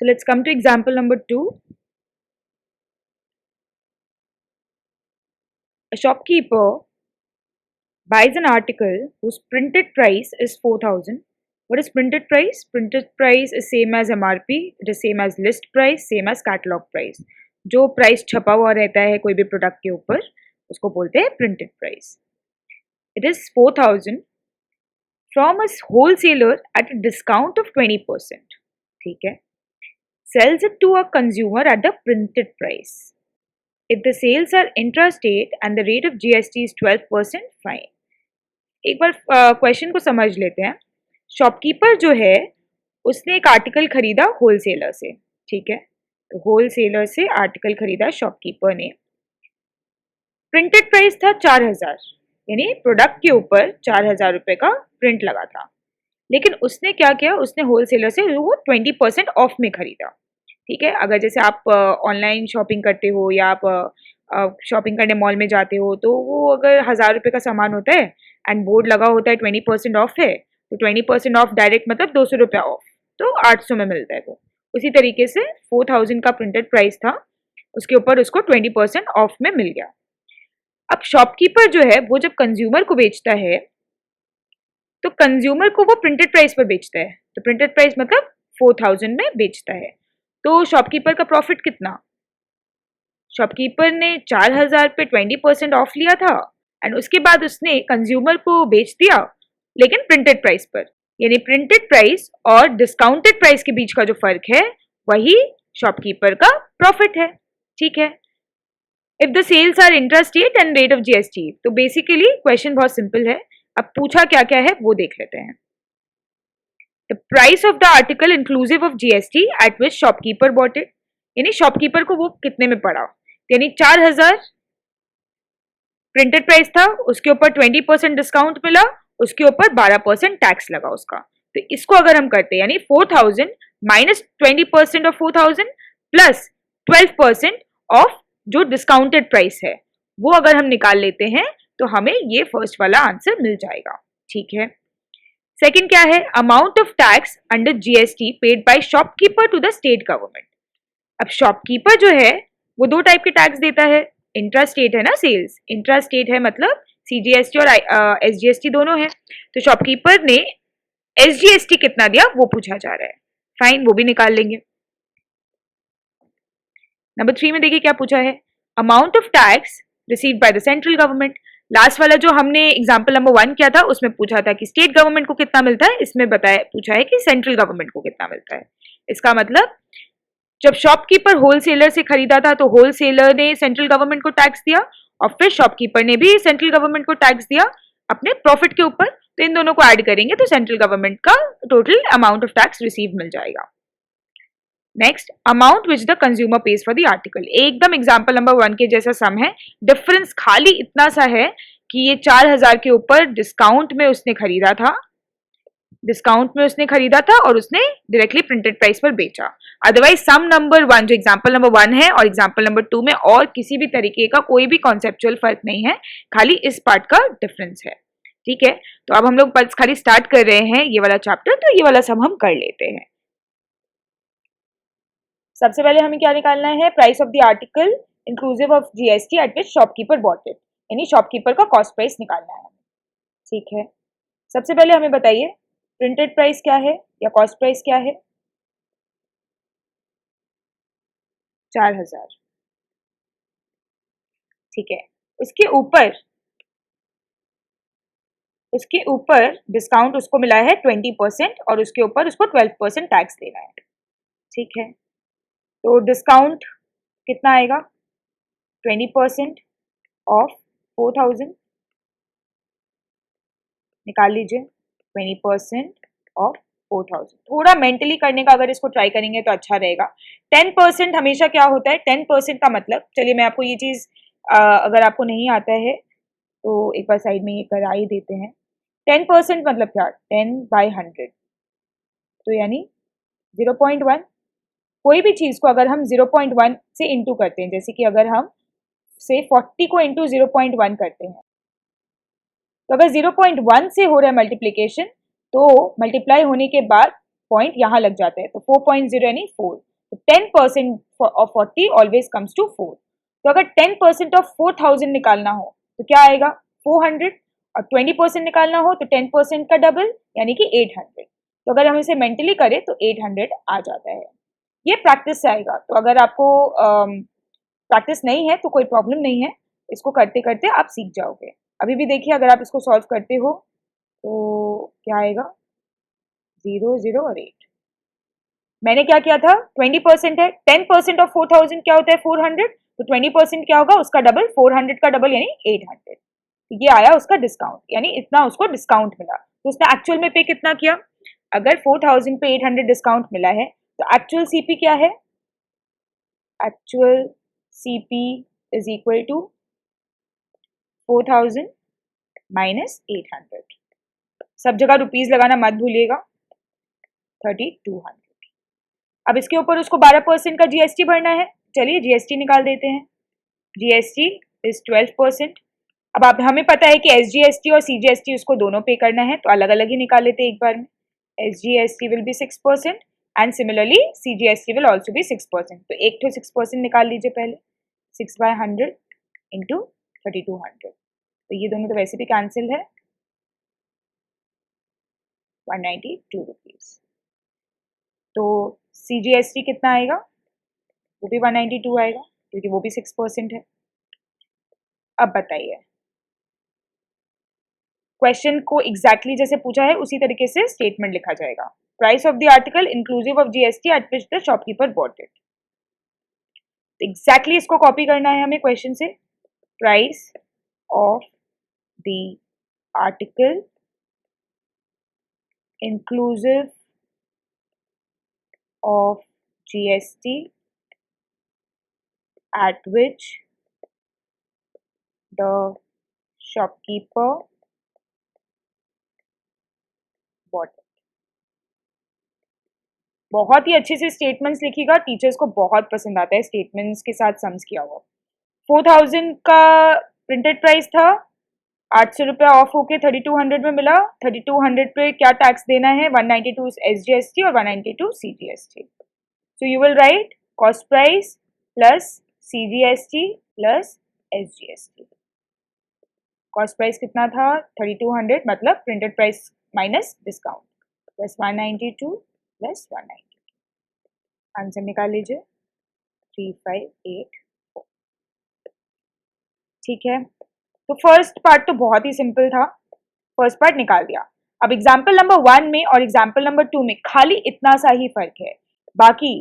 So let's come to example number 2. A shopkeeper buys an article whose printed price is 4,000. What is printed price? Printed price is same as MRP, it is same as list price, same as catalog price. जो price छपा हुआ रहता है कोई भी product के ऊपर उसको बोलते हैं printed price. It is 4,000 from a wholesaler at a discount of 20%. ठीक है. Sells it to a consumer at the printed price. If the sales are intrastate and the rate of GST is 12%, fine. एक बार question को समझ लेते हैं. Shopkeeper जो है उसने एक आर्टिकल खरीदा होलसेलर से. ठीक है, तो होलसेलर से आर्टिकल खरीदा शॉपकीपर ने. प्रिंटेड प्राइस था 4,000, यानी प्रोडक्ट के ऊपर 4,000 रुपये का प्रिंट लगा था. लेकिन उसने क्या किया, उसने होलसेलर से वो 20% ऑफ में खरीदा. ठीक है, अगर जैसे आप ऑनलाइन शॉपिंग करते हो या आप शॉपिंग करने मॉल में जाते हो तो वो अगर 1,000 रुपये का सामान होता है एंड बोर्ड लगा होता है 20% ऑफ है, तो 20% ऑफ डायरेक्ट मतलब 200 रुपया ऑफ, तो 800 में मिलता है. वो उसी तरीके से 4,000 का प्रिंटेड प्राइस था, उसके ऊपर उसको 20% ऑफ में मिल गया. अब शॉपकीपर जो है वो जब कंज्यूमर को बेचता है तो कंज्यूमर को वो प्रिंटेड प्राइस पर बेचता है. तो प्रिंटेड प्राइस मतलब 4,000 में बेचता है. तो शॉपकीपर का प्रॉफिट कितना? शॉपकीपर ने 4,000 पे 20% ऑफ लिया था एंड उसके बाद उसने कंज्यूमर को बेच दिया, लेकिन प्रिंटेड प्राइस पर. यानी प्रिंटेड प्राइस और डिस्काउंटेड प्राइस के बीच का जो फर्क है वही शॉपकीपर का प्रॉफिट है. ठीक है. If the sales are intrastate and rate of GST, तो बेसिकली क्वेश्चन बहुत सिंपल है. अब पूछा क्या क्या है वो देख लेते हैं. The price of the article inclusive of GST at which shopkeeper bought it, यानी शॉपकीपर को वो कितने में पड़ा. यानी 4,000 प्रिंटेड प्राइस था, उसके ऊपर 20% डिस्काउंट मिला, उसके ऊपर 12% टैक्स लगा उसका. तो इसको अगर हम करते हैं यानी 4,000 माइनस 20% ऑफ 4,000 प्लस 12% ऑफ जो डिस्काउंटेड प्राइस है वो अगर हम निकाल लेते हैं तो हमें ये फर्स्ट वाला आंसर मिल जाएगा. ठीक है. सेकंड क्या है? Amount of tax under GST paid by shopkeeper to the state government. अब शॉपकीपर जो है वो दो टाइप के टैक्स देता है. इंट्रा स्टेट है ना, सेल्स इंट्रा स्टेट है मतलब सीजीएसटी और एसजीएसटी दोनों है. तो शॉपकीपर ने एसजीएसटी कितना दिया वो पूछा जा रहा है. फाइन, वो भी निकाल लेंगे. नंबर 3 में देखिए क्या पूछा है. Amount of tax received by the central government. Last वाला जो हमने एग्जाम्पल नंबर 1 किया था उसमें पूछा था कि स्टेट गवर्नमेंट को कितना मिलता है, इसमें बताया पूछा है कि सेंट्रल गवर्नमेंट को कितना मिलता है. इसका मतलब जब शॉपकीपर होलसेलर से खरीदा था तो होलसेलर ने सेंट्रल गवर्नमेंट को टैक्स दिया और फिर शॉपकीपर ने भी सेंट्रल गवर्नमेंट को टैक्स दिया अपने प्रॉफिट के ऊपर. तो इन दोनों को ऐड करेंगे तो सेंट्रल गवर्नमेंट का total amount of tax receive मिल जाएगा. Next, amount which the consumer pays for the article. एकदम एग्जाम्पल नंबर 1 के जैसा सम है. डिफरेंस खाली इतना सा है कि ये 4,000 के ऊपर डिस्काउंट में उसने खरीदा था, और उसने डायरेक्टली प्रिंटेड प्राइस पर बेचा. अदरवाइज सम नंबर 1 जो एग्जाम्पल नंबर 1 है और एग्जाम्पल नंबर 2 में और किसी भी तरीके का कोई भी कॉन्सेप्चुअल फर्क नहीं है, खाली इस पार्ट का डिफरेंस है. ठीक है. तो अब हम लोग बस खाली स्टार्ट कर रहे हैं ये वाला चैप्टर, तो ये वाला सम हम कर लेते हैं. सबसे पहले हमें क्या निकालना है? Price of the article inclusive of GST at which shopkeeper bought it, यानी शॉपकीपर का कॉस्ट प्राइस निकालना है. ठीक है. सबसे पहले हमें बताइए प्रिंटेड प्राइस क्या है या कॉस्ट प्राइस क्या है? 4,000. ठीक है. उसके ऊपर डिस्काउंट उसको मिला है 20% और उसके ऊपर उसको 12% टैक्स देना है. ठीक है. तो डिस्काउंट कितना आएगा? 20% ऑफ 4,000. निकाल लीजिए 20% ऑफ 4,000. थोड़ा मेंटली करने का अगर इसको ट्राई करेंगे तो अच्छा रहेगा. 10% हमेशा क्या होता है? 10% का मतलब, चलिए मैं आपको ये चीज़ अगर आपको नहीं आता है तो एक बार साइड में ये करा ही देते हैं. 10% मतलब क्या? 10/100. तो यानी 0.1. कोई भी चीज़ को अगर हम 0.1 से इंटू करते हैं, जैसे कि अगर हम से 40 को इंटू 0.1 करते हैं, तो अगर 0.1 से हो रहा है मल्टीप्लीकेशन तो मल्टीप्लाई होने के बाद पॉइंट यहाँ लग जाता है, तो 4.0 यानी 4. तो 10% ऑफ 40 ऑलवेज कम्स टू 4। तो अगर 10% ऑफ 4000 निकालना हो तो क्या आएगा 400, और 20% निकालना हो तो 10% का डबल यानी कि 800। तो अगर हम इसे मेंटली करें तो 800 आ जाता है। ये प्रैक्टिस से आएगा, तो अगर आपको प्रैक्टिस नहीं है तो कोई प्रॉब्लम नहीं है, इसको करते करते आप सीख जाओगे। अभी भी देखिए, अगर आप इसको सॉल्व करते हो तो क्या आएगा 0 0 और 8। मैंने क्या किया था 20% है, 10% ऑफ 4000 क्या होता है 400, तो 20% क्या होगा उसका डबल, 400 का डबल यानी 800। तो ये आया उसका डिस्काउंट, यानी इतना उसको डिस्काउंट मिला। तो उसने एक्चुअल में पे कितना किया, अगर 4000 पे 800 डिस्काउंट मिला है तो एक्चुअल सीपी क्या है, actual CP is equal to 4000 minus 800। सब जगह रुपीज लगाना मत भूलिएगा, 3200। अब इसके ऊपर उसको 12% का जीएसटी भरना है। चलिए जीएसटी निकाल देते हैं। GST is 12%। अब आप हमें पता है कि एसजीएसटी और सीजीएसटी उसको दोनों पे करना है, तो अलग अलग ही निकाल लेते हैं एक बार में। SGST will be 6% and similarly CGST will also be 6%। तो एक तो 6% निकाल लीजिए पहले, 6/100 इंटू 3200। तो ये दोनों तो वैसे भी कैंसिल है, 192 रुपीज। तो सीजीएसटी कितना आएगा, वो भी 192 आएगा क्योंकि वो भी 6% है। अब बताइए, क्वेश्चन को एग्जैक्टली जैसे पूछा है उसी तरीके से स्टेटमेंट लिखा जाएगा। Price of the article inclusive of GST at which the shopkeeper bought it. Exactly इसको कॉपी करना है हमें क्वेश्चन से। Price of the article inclusive of GST at which the shopkeeper bought it। बहुत ही अच्छे से स्टेटमेंट्स लिखिएगा, टीचर्स को बहुत पसंद आता है स्टेटमेंट्स के साथ सम्स किया हुआ। 4000 का प्रिंटेड प्राइस था, 800 रुपया ऑफ होके 3200 में मिला। 3200 पे क्या टैक्स देना है, 192 एसजीएसटी और 192 CGST. So you will write cost price plus CGST plus SGST. Cost price कितना था 3200, मतलब printed price minus discount, plus 192 plus 192। Answer निकाल लीजिए 3584। ठीक है, तो फर्स्ट पार्ट तो बहुत ही सिंपल था, फर्स्ट पार्ट निकाल दिया। अब एग्जाम्पल नंबर 1 में और एग्जाम्पल नंबर 2 में खाली इतना सा ही फर्क है। बाकी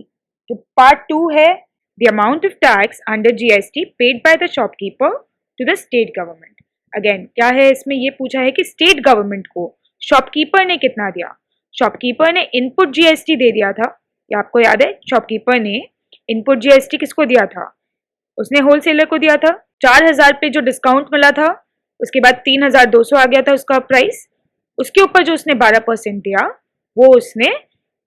जो पार्ट 2 है, the amount of tax under GST paid by the shopkeeper to the state government. Again क्या है, इसमें ये पूछा है कि स्टेट गवर्नमेंट को शॉपकीपर ने कितना दिया। शॉपकीपर ने इनपुट जीएसटी दे दिया था, ये आपको याद है। शॉपकीपर ने इनपुट जीएसटी किसको दिया था, उसने होलसेलर को दिया था। 4000 पे जो डिस्काउंट मिला था, उसके बाद 3200 आ गया था उसका प्राइस। उसके ऊपर जो उसने 12% दिया, वो उसने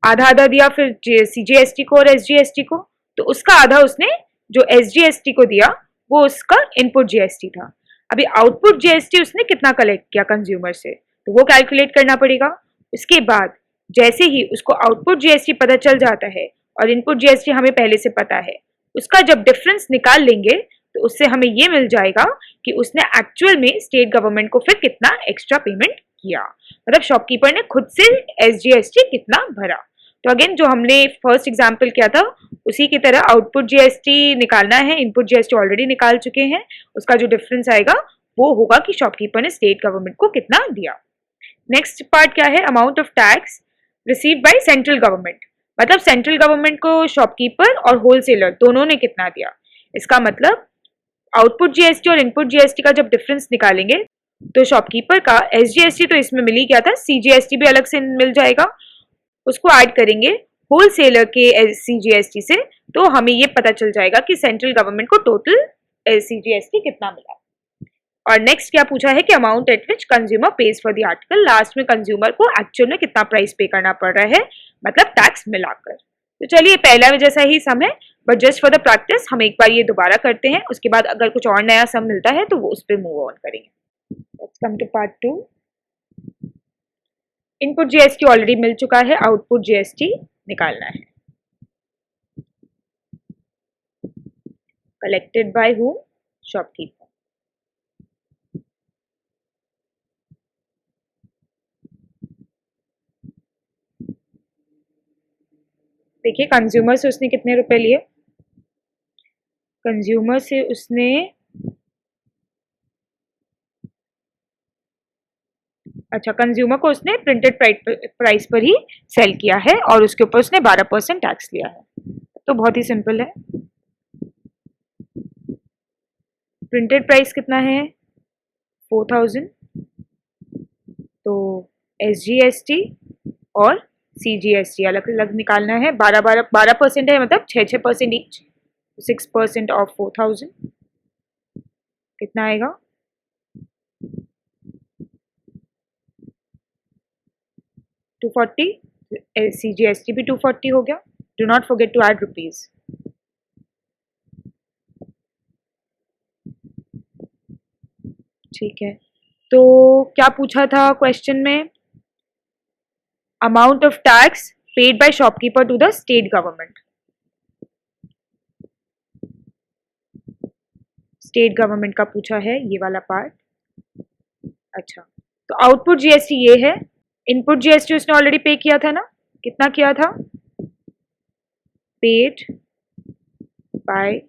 आधा आधा दिया फिर सीजीएसटी को और एसजीएसटी को। तो उसका आधा उसने जो एसजीएसटी को दिया वो उसका इनपुट जीएसटी था। अभी आउटपुट जीएसटी उसने कितना कलेक्ट किया कंज्यूमर से, तो वो कैलकुलेट करना पड़ेगा। उसके बाद जैसे ही उसको आउटपुट जीएसटी पता चल जाता है और इनपुट जीएसटी हमें पहले से पता है, उसका जब डिफरेंस निकाल लेंगे तो उससे हमें ये मिल जाएगा कि उसने एक्चुअल में स्टेट गवर्नमेंट को फिर कितना एक्स्ट्रा पेमेंट किया, मतलब शॉपकीपर ने खुद से एसजीएसटी कितना भरा। तो अगेन जो हमने फर्स्ट एग्जांपल किया था उसी की तरह आउटपुट जीएसटी निकालना है, इनपुट जीएसटी ऑलरेडी निकाल चुके हैं। उसका जो डिफरेंस आएगा वो होगा कि शॉपकीपर ने स्टेट गवर्नमेंट को कितना दिया। नेक्स्ट पार्ट क्या है, amount of tax received by central government, मतलब सेंट्रल गवर्नमेंट को शॉपकीपर और होलसेलर दोनों ने कितना दिया। इसका मतलब आउटपुट जीएसटी और इनपुट जीएसटी का जब डिफरेंस निकालेंगे तो शॉपकीपर का एसजीएसटी तो इसमें मिल ही गया था, सीजीएसटी भी अलग से मिल जाएगा। उसको ऐड करेंगे होलसेलर के सीजीएसटी से, तो हमें ये पता चल जाएगा कि सेंट्रल गवर्नमेंट को टोटल सीजीएसटी कितना मिला। और नेक्स्ट क्या पूछा है कि amount at which consumer pays for the article, last में कंज्यूमर को एक्चुअल में कितना प्राइस पे करना पड़ रहा है, मतलब टैक्स मिलाकर। तो चलिए पहला जैसा ही सम है, but just for the practice हम एक बार ये दोबारा करते हैं, उसके बाद अगर कुछ और नया सम मिलता है तो वो उस पर मूव ऑन करेंगे। Let's come to part 2। Input GST already मिल चुका है, आउटपुट जीएसटी निकालना है। Collected by whom? शॉपकीपर। देखिए कंज्यूमर से उसने कितने रुपए लिए? कंज्यूमर से उसने अच्छा, कंज्यूमर को उसने प्रिंटेड प्राइस पर ही सेल किया है और उसके ऊपर उसने 12% टैक्स लिया है। तो बहुत ही सिंपल है। प्रिंटेड प्राइस कितना है? 4000। तो SGST और CGST अलग अलग निकालना है। 12% है, मतलब 6% ईच। 6% ऑफ 4000 कितना आएगा? 240। CGST भी 240 हो गया। Do not forget to add rupees. ठीक है, तो क्या पूछा था क्वेश्चन में? Amount of tax paid by shopkeeper to the state government. State government का पूछा है ये वाला पार्ट। अच्छा, तो आउटपुट GST ये है। इनपुट GST उसने ऑलरेडी पे किया था ना? कितना किया था? Paid by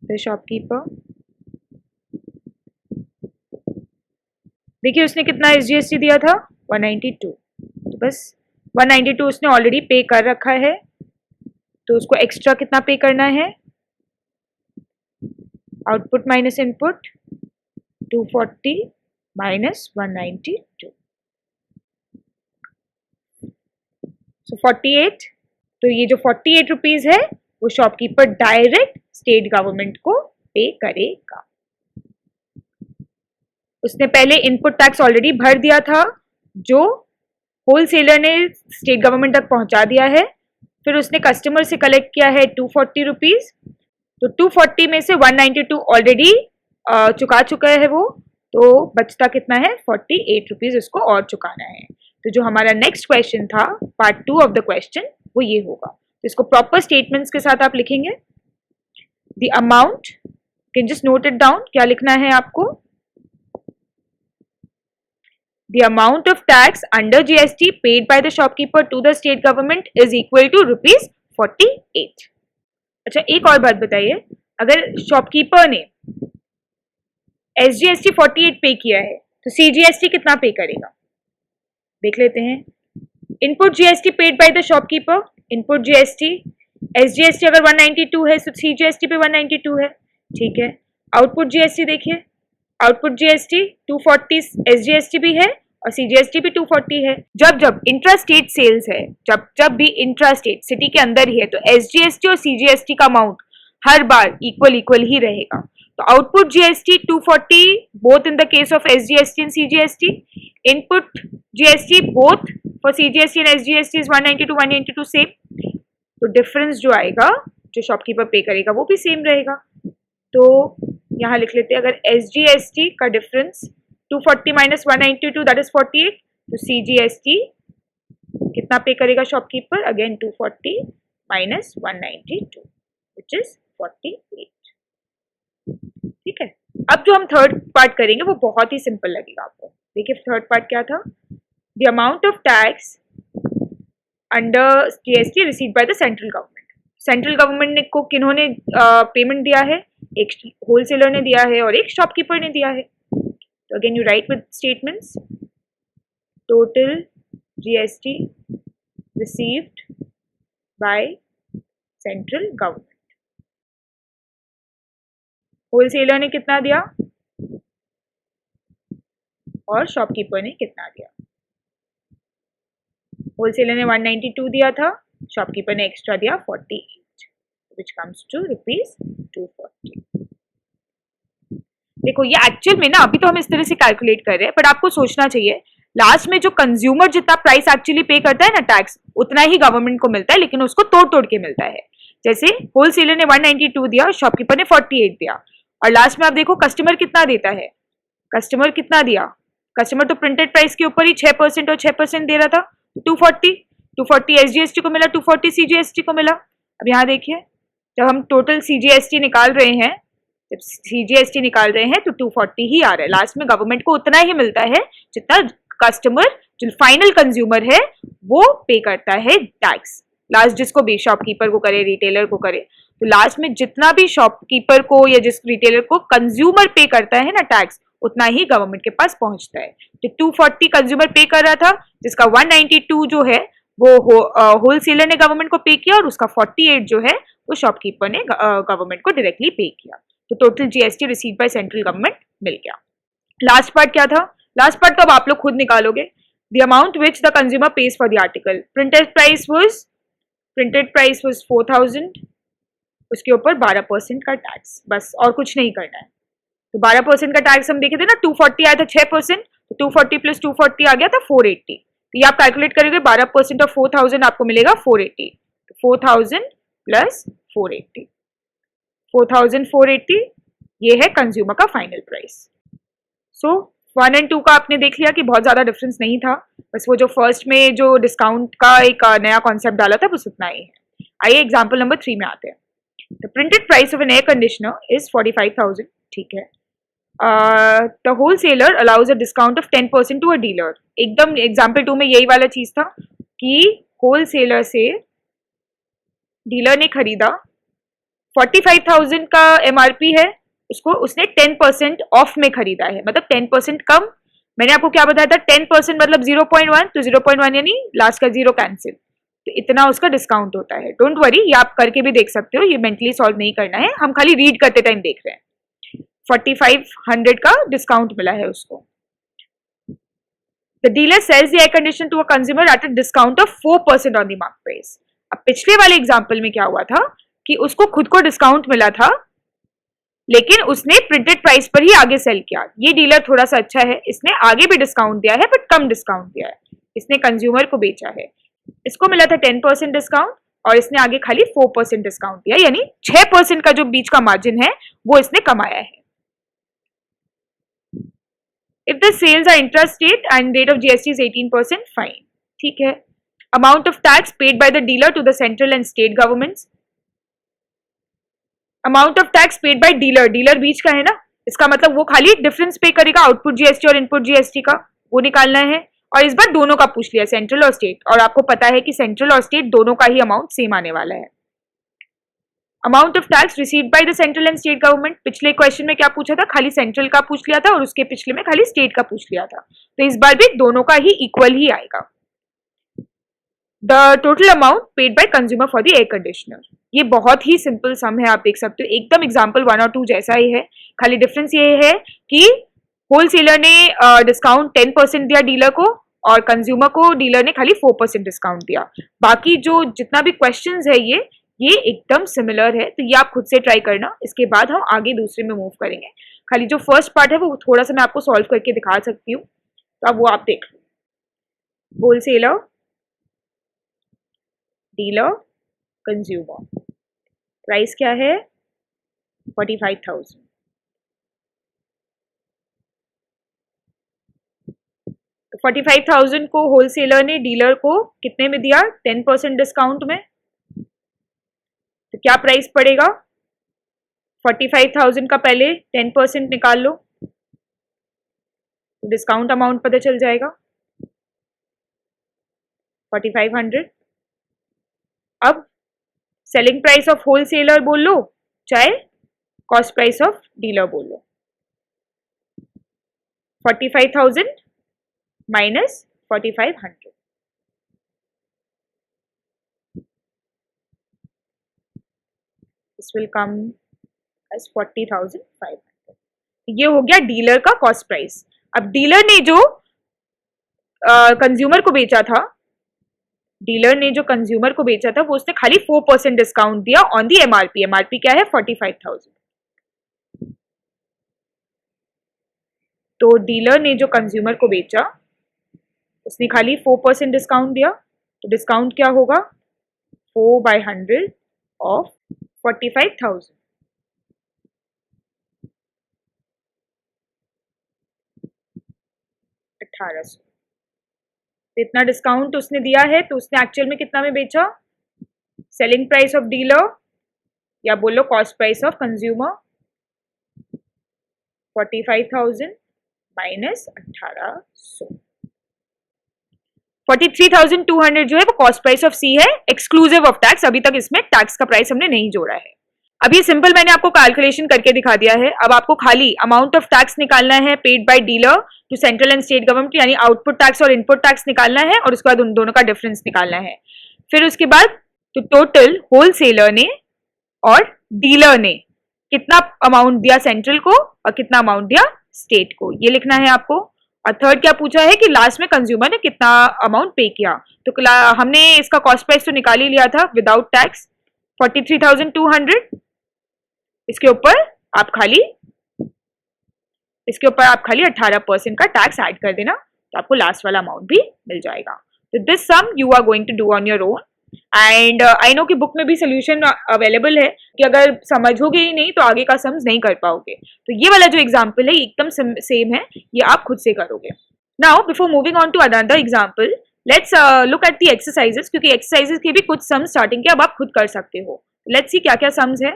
the shopkeeper. देखिए उसने कितना SGST दिया था? 192। तो बस 192 उसने ऑलरेडी पे कर रखा है, तो उसको एक्स्ट्रा कितना पे करना है? आउटपुट माइनस इनपुट, 240 माइनस 192, सो 48। तो ये जो 48 रुपीज है वो शॉपकीपर डायरेक्ट स्टेट गवर्नमेंट को पे करेगा। उसने पहले इनपुट टैक्स ऑलरेडी भर दिया था, जो होलसेलर ने स्टेट गवर्नमेंट तक पहुंचा दिया है। फिर उसने कस्टमर से कलेक्ट किया है 240 रुपीज। तो 240 में से 192 ऑलरेडी चुका चुका है वो, तो बचता कितना है? 48 रुपीज उसको और चुकाना है। तो जो हमारा नेक्स्ट क्वेश्चन था, पार्ट 2 ऑफ द क्वेश्चन, वो ये होगा। तो इसको प्रॉपर स्टेटमेंट्स के साथ आप लिखेंगे। The amount, can just note it down, क्या लिखना है आपको? The amount of tax under GST paid by the shopkeeper to the state government is equal to rupees 48। अच्छा, एक और बात बताइए, अगर शॉपकीपर ने SGST 48 पे किया है तो CGST कितना पे करेगा? देख लेते हैं। Input GST paid by the shopkeeper, input GST, SGST अगर 192 है तो CGST पे 192 है। ठीक है, आउटपुट GST देखिए, आउटपुट GST 240 SGST भी है और CGST भी 240 है। जब जब इंट्रा स्टेट सेल्स है, जब भी इंट्रा स्टेट सिटी के अंदर ही है, तो SGST और CGST का अमाउंट हर बार इक्वल ही रहेगा। तो output GST 240 both in the case of SGST and CGST। Input GST both for CGST and SGST is 192 same. तो डिफरेंस जो आएगा, जो शॉपकीपर पे करेगा, वो भी सेम रहेगा। तो यहाँ लिख लेते हैं, अगर SGST का डिफरेंस 240 माइनस 192 दैट इज 48, तो CGST कितना पे करेगा shopkeeper? Again 240 minus 192 which is 48। ठीक है, अब जो हम थर्ड पार्ट करेंगे वो बहुत ही सिंपल लगेगा आपको। देखिए थर्ड पार्ट क्या था? The amount of tax under GST received by the central government. Central government ने को किन्होंने पेमेंट दिया है? एक होलसेलर ने दिया है और एक शॉपकीपर ने दिया है। तो again you right with statements, total GST received by central government. Wholesaler ने कितना दिया और शॉपकीपर ने कितना दिया? होलसेलर ने 192 दिया था, शॉपकीपर ने एक्स्ट्रा दिया 48, which comes to rupees 240। देखो ये एक्चुअल में ना, अभी तो हम इस तरह से कैलकुलेट कर रहे हैं, बट आपको सोचना चाहिए लास्ट में जो कंज्यूमर जितना प्राइस एक्चुअली पे करता है ना टैक्स, उतना ही गवर्नमेंट को मिलता है, लेकिन उसको तोड़ तोड़ के मिलता है। जैसे होलसेलर ने 192 दिया और शॉपकीपर ने 48 दिया, और लास्ट में आप देखो कस्टमर कितना देता है। कस्टमर कितना दिया? कस्टमर तो प्रिंटेड प्राइस के ऊपर ही 6% और 6% दे रहा था, 240 SGST को मिला, 240 CGST को मिला। अब यहाँ देखिए जब हम टोटल CGST निकाल रहे हैं, जब CGST निकाल रहे हैं तो 240 ही आ रहा है। लास्ट में गवर्नमेंट को उतना ही मिलता है जितना कस्टमर, जो फाइनल कंज्यूमर है, वो पे करता है टैक्स। लास्ट जिसको भी, शॉपकीपर को करे, रिटेलर को करे, तो लास्ट में जितना भी शॉपकीपर को या जिस रिटेलर को कंज्यूमर पे करता है ना टैक्स, उतना ही गवर्नमेंट के पास पहुंचता है। तो 240 कंज्यूमर पे कर रहा था, जिसका 192 जो है वो होलसेलर ने गवर्नमेंट को पे किया, और उसका 48 जो है वो शॉपकीपर ने गवर्नमेंट को डायरेक्टली पे किया। तो total GST receive by central government मिल गया। लास्ट पार्ट क्या था? लास्ट पार्ट तो अब आप लोग खुद निकालोगे। The amount which the consumer pays for the article, printed price was 4000, उसके ऊपर 12% का टैक्स, बस और कुछ नहीं करना है। तो 12% का टैक्स हम देखे थे ना, 240 आया था 6%, तो 240 प्लस 240 आ गया था 480। तो ये आप कैलकुलेट करोगे, 12% ऑफ 4000 आपको मिलेगा 480। 4000 प्लस 480, 4480, ये है कंज्यूमर का फाइनल प्राइस। सो 1 और 2 का आपने देख लिया कि बहुत ज्यादा डिफरेंस नहीं था, बस वो जो फर्स्ट में जो डिस्काउंट का एक नया कॉन्सेप्ट डाला था, बस उतना ही है। आइए एग्जाम्पल नंबर 3 में आते हैं। The printed price of an air conditioner is 45,000, ठीक है। The wholesaler allows a discount of 10% to a dealer. एकदम एग्जाम्पल 2 में यही वाला चीज था कि होलसेलर से डीलर ने खरीदा, 45,000 का MRP है, उसको उसने 10% ऑफ में खरीदा है, मतलब 10% कम। मैंने आपको क्या बताया था, 10% मतलब 0.1, तो 0.1 यानी लास्ट का 0 कैंसिल, तो इतना उसका डिस्काउंट होता है। डोंट वरी, ये आप करके भी देख सकते हो, ये मेंटली सॉल्व नहीं करना है, हम खाली रीड करते टाइम देख रहे हैं। 4500 का डिस्काउंट मिला है उसको। The dealer sells the air conditioner to a consumer at a discount of 4% on the mark price. अब पिछले वाले एग्जाम्पल में क्या हुआ था कि उसको खुद को डिस्काउंट मिला था, लेकिन उसने प्रिंटेड प्राइस पर ही आगे सेल किया। ये डीलर थोड़ा सा अच्छा है, इसने आगे भी डिस्काउंट दिया है, बट कम डिस्काउंट दिया है, इसने कंज्यूमर को बेचा है। इसको मिला था 10% डिस्काउंट, और इसने आगे खाली 4% डिस्काउंट दिया, यानी 6% का जो बीच का मार्जिन है वो इसने कमाया है। If the sales are intrastate and rate of GST is 18%, fine, ठीक है। Amount of tax paid by the dealer to the central and state governments. Amount of tax paid by dealer, dealer बीच का है ना, इसका मतलब वो खाली डिफरेंस पे करेगा आउटपुट GST और इनपुट GST का, वो निकालना है। और इस बार दोनों का पूछ लिया, सेंट्रल और स्टेट, और आपको पता है कि सेंट्रल और स्टेट दोनों का ही अमाउंट सेम आने वाला है। Amount of tax received by the central and state government, पिछले क्वेश्चन में क्या पूछा था, खाली सेंट्रल का पूछ लिया था, और उसके पिछले में खाली स्टेट का पूछ लिया था, तो इस बार भी दोनों का ही इक्वल ही आएगा। The total amount paid by consumer for the air conditioner, ये बहुत ही सिंपल सम है, आप देख सकते हो, एकदम एग्जाम्पल 1 और 2 जैसा ही है, खाली डिफरेंस ये है कि होलसेलर ने डिस्काउंट 10% दिया डीलर को, और कंज्यूमर को डीलर ने खाली 4% डिस्काउंट दिया। बाकी जो जितना भी क्वेश्चंस है ये एकदम सिमिलर है, तो ये आप खुद से ट्राई करना, इसके बाद हम आगे दूसरे में मूव करेंगे। खाली जो फर्स्ट पार्ट है वो थोड़ा सा मैं आपको सॉल्व करके दिखा सकती हूँ, तो अब वो आप देख लो। होलसेलर, डीलर, कंज्यूमर, प्राइस क्या है 45,000। तो 45,000 को होलसेलर ने डीलर को कितने में दिया, 10% डिस्काउंट में, तो क्या प्राइस पड़ेगा, 45,000 का पहले 10% निकाल लो, तो डिस्काउंट अमाउंट पता चल जाएगा 4500। अब सेलिंग प्राइस ऑफ होलसेलर बोल लो, चाहे कॉस्ट प्राइस ऑफ डीलर बोल लो, 45,000 minus 4500, this will come as 40,500। ये हो गया डीलर का कॉस्ट प्राइस। अब डीलर ने जो कंज्यूमर को बेचा था, डीलर ने जो कंज्यूमर को बेचा था, वो उसने खाली 4% डिस्काउंट दिया ऑन दी MRP। MRP क्या है 45,000। तो डीलर ने जो कंज्यूमर को बेचा, उसने खाली 4% डिस्काउंट दिया, तो डिस्काउंट क्या होगा 4/100 ऑफ 45,000, 1800। तो इतना डिस्काउंट उसने दिया है, तो उसने एक्चुअल में कितना में बेचा, सेलिंग प्राइस ऑफ डीलर या बोलो cost price of consumer 45,000 minus 1800। 43,200 जो है वो कॉस्ट प्राइस ऑफ सी है, एक्सक्लूसिव ऑफ टैक्स। अभी तक इसमें टैक्स का प्राइस हमने नहीं जोड़ा है। अब ये सिंपल मैंने आपको कैलकुलेशन करके दिखा दिया है। अब आपको खाली अमाउंट ऑफ टैक्स निकालना है paid by dealer to central and state government, यानी आउटपुट टैक्स और इनपुट टैक्स निकालना है, और उसके बाद उन दोनों का डिफरेंस निकालना है। फिर उसके बाद तो टोटल होलसेलर ने और डीलर ने कितना अमाउंट दिया सेंट्रल को और कितना अमाउंट दिया स्टेट को, ये लिखना है आपको। और थर्ड क्या पूछा है कि लास्ट में कंज्यूमर ने कितना अमाउंट पे किया। तो हमने इसका कॉस्ट प्राइस तो निकाल ही लिया था विदाउट टैक्स 43,200। इसके ऊपर आप खाली 18% का टैक्स ऐड कर देना, तो आपको लास्ट वाला अमाउंट भी मिल जाएगा। तो this sum you are going to do on your own, and I know कि बुक में भी सोल्यूशन अवेलेबल है कि अगर समझोगे ही नहीं तो आगे का सम्स नहीं कर पाओगे। तो ये वाला जो एग्जाम्पल है एकदम सेम है, ये आप खुद से करोगे। Now before moving on to another example, let's look at the exercises, क्योंकि एक्सरसाइजेस के भी कुछ सम्स स्टार्टिंग के अब आप खुद कर सकते हो। लेट्स सी क्या क्या सम्स है।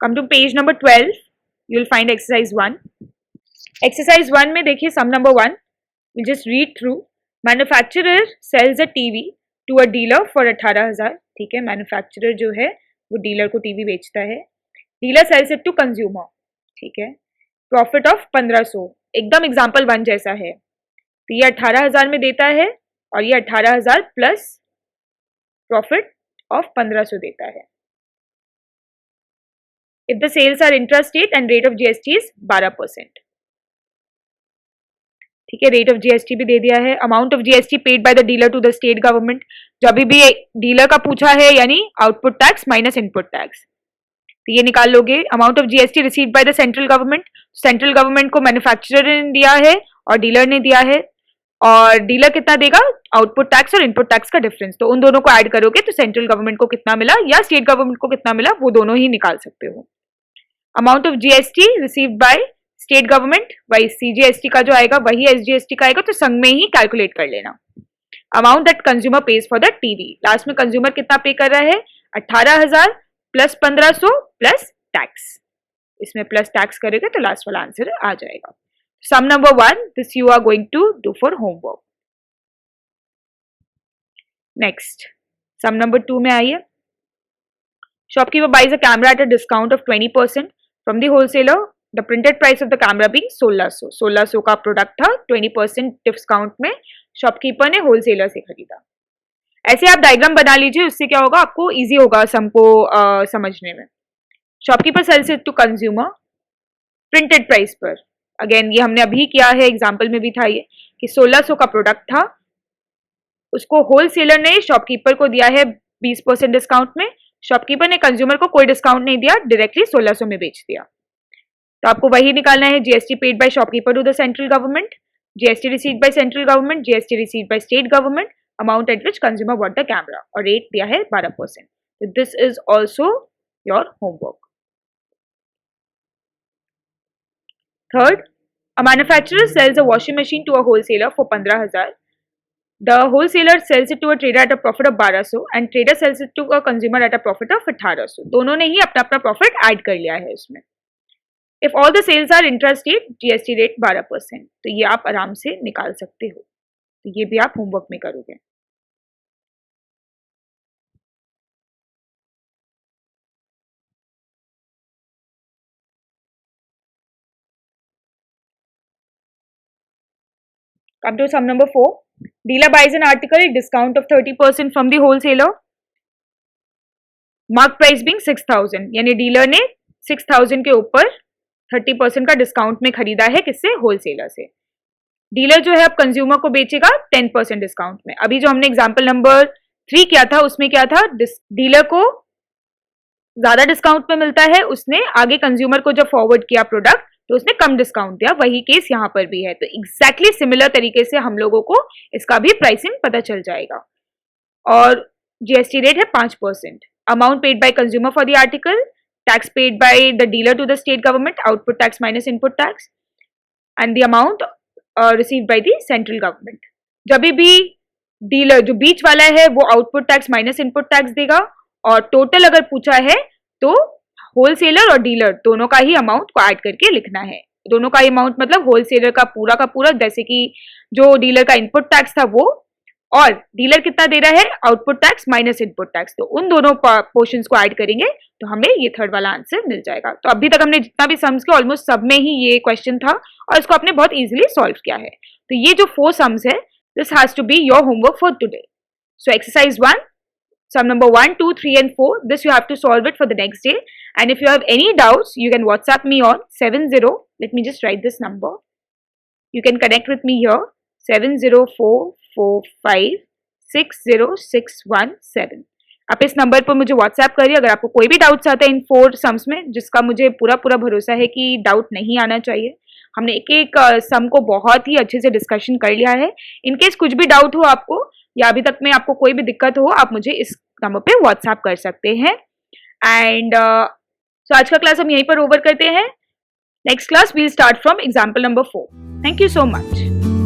Come to page number 12, you will find exercise 1. Exercise 1 में देखिए sum number 1, we just read through. Manufacturer sells a TV to a dealer for 18,000. ठीक है, मैन्युफैक्चरर जो है वो डीलर को टीवी बेचता है। Dealer sells it to consumer, ठीक है, प्रॉफिट ऑफ 1500, एकदम एग्जाम्पल 1 जैसा है। तो ये 18,000 में देता है और ये 18,000 प्लस प्रॉफिट ऑफ 1500 देता है। If the sales are intrastate and rate of GST is 12%, ठीक है, रेट ऑफ जीएसटी भी दे दिया है। Amount of GST paid by the dealer to the state government, जो अभी भी डीलर का पूछा है, यानी output tax minus input tax, तो ये निकाल लोगे। Amount of GST received by the central government, central government को मैन्युफैक्चरर ने दिया है और डीलर ने दिया है, और डीलर कितना देगा, आउटपुट टैक्स और इनपुट टैक्स का डिफरेंस। तो उन दोनों को ऐड करोगे तो सेंट्रल गवर्नमेंट को कितना मिला या स्टेट गवर्नमेंट को कितना मिला, वो दोनों ही निकाल सकते हो। Amount of GST received by state government, वही सीजीएसटी का जो आएगा वही एसजीएसटी का आएगा, तो संग में ही कैलकुलेट कर लेना। Amount that consumer pays for the TV, last में कंज्यूमर कितना पे कर रहा है, 18,000 प्लस 1500 प्लस टैक्स, इसमें प्लस टैक्स करेगा तो लास्ट वाला आंसर आ जाएगा। Sum number 1, this you are going to do for homework. Next sum number 2 में आइए। Shopkeeper buys a camera at a discount of 20% from the wholesaler, the printed price of the camera being 1600 का product था, 20% discount में shopkeeper ने wholesaler से खरीदा। ऐसे आप डायग्राम बना लीजिए, उससे क्या होगा, आपको इजी होगा सम को समझने में। Shopkeeper sells it to consumer printed price पर, अगेन ये हमने अभी किया है, एग्जाम्पल में भी था ये कि 1600 का प्रोडक्ट था, उसको होलसेलर ने शॉपकीपर को दिया है 20% डिस्काउंट में, शॉपकीपर ने कंज्यूमर को कोई डिस्काउंट नहीं दिया, डायरेक्टली 1600 में बेच दिया। तो आपको वही निकालना है, GST paid by shopkeeper to the central government, GST received by central government, GST received by state government, amount at which consumer bought the camera, और रेट दिया है 12%। तो this is also your homework. Third, a manufacturer sells a washing machine to a wholesaler for 15,000. The wholesaler sells it to a trader at a profit of 1200 and trader sells it to a consumer at a profit of 1800. दोनों ने ही अपना अपना profit add कर लिया है इसमें। If all the sales are intrastate, GST rate 12%, तो ये आप आराम से निकाल सकते हो, तो ये भी आप होमवर्क में करोगे। Come to sum number 4. Dealer buys an article at discount of 30% from the wholesaler. Mark price being 6,000, यानी डीलर ने 6,000 के ऊपर 30% का डिस्काउंट में खरीदा है, किससे, होलसेलर से। डीलर जो है अब कंज्यूमर को बेचेगा 10% डिस्काउंट में। अभी जो हमने एग्जांपल नंबर 3 किया था उसमें क्या था, डीलर को ज्यादा डिस्काउंट में मिलता है, उसने आगे कंज्यूमर को जब फॉरवर्ड किया प्रोडक्ट तो उसने कम डिस्काउंट दिया, वही केस यहाँ पर भी है। तो एग्जैक्टली सिमिलर तरीके से हम लोगों को इसका भी प्राइसिंग पता चल जाएगा। और जीएसटी रेट है 5%, amount paid by consumer for the article, tax paid by the dealer to the state government, output tax minus input tax, and the amount received by the central government. जब भी dealer जो बीच वाला है वो output tax minus input tax देगा, और total अगर पूछा है तो होलसेलर और डीलर दोनों का ही अमाउंट को ऐड करके लिखना है। दोनों का अमाउंट मतलब होलसेलर का पूरा, जैसे कि जो डीलर का इनपुट टैक्स था वो, और डीलर कितना दे रहा है output tax minus input tax, तो उन दोनों पोर्शंस को ऐड करेंगे तो हमें ये थर्ड वाला आंसर मिल जाएगा। तो अभी तक हमने जितना भी सम्स किया ऑलमोस्ट सब में ही ये क्वेश्चन था और इसको आपने बहुत इजीली सॉल्व किया है। तो ये जो 4 सम्स है, this has to be your homework for today. So exercise 1, sum number 1, 2, 3 and 4, this you have to solve it for the next day, and if you have any doubts you can WhatsApp me on 70, let me just write this number, you can connect with me here, 7044560617। आप इस number पर मुझे WhatsApp करिए अगर आपको कोई भी doubts आता है इन 4 सम्स में, जिसका मुझे पूरा भरोसा है कि डाउट नहीं आना चाहिए। हमने एक एक सम को बहुत ही अच्छे से डिस्कशन कर लिया है। इनकेस कुछ भी डाउट हो आपको या अभी तक में आपको कोई भी दिक्कत हो, आप मुझे इस नंबर पे व्हाट्सएप कर सकते हैं। एंड सो आज का क्लास हम यहीं पर ओवर करते हैं। Next class will start from example number 4। Thank you so much.